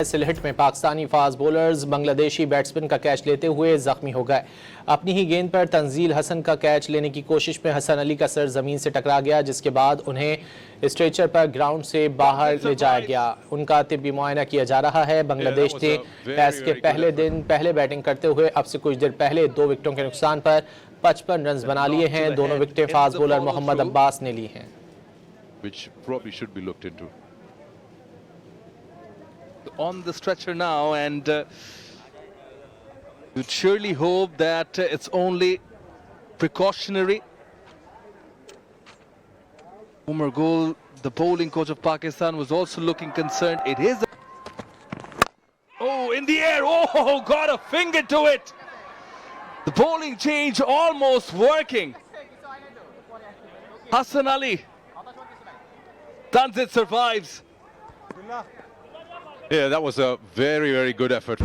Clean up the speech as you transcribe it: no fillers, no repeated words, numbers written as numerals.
सिलहट में Pakistani fast bowlers Bangladeshi batsman का catch लेते हुए जख्मी हो गए। अपनी ही गेंद पर तंजील हसन का कैच लेने की कोशिश में हसन अली का सर जमीन से टकरा गया, जिसके बाद उन्हें स्ट्रेचर पर ग्राउंड से बाहर ले जाया गया। उनका तिब्बी मुआयना किया जा रहा है। बांग्लादेश ने टेस्ट के पहले दिन पहले बैटिंग करते हुए अब से कुछ देर पहले 2 विकेटों के नुकसान पर 55 रन बना लिए हैं। दोनों विकेटें फास्ट बॉलर मोहम्मद अब्बास ने ली हैं। On the stretcher now, and you'd surely hope that it's only precautionary. Umar Gul, the bowling coach of Pakistan, was also looking concerned. It is in the air. Oh, got a finger to it. The bowling change almost working. Hassan Ali, Tanzit survives. Yeah, that was a very, very good effort.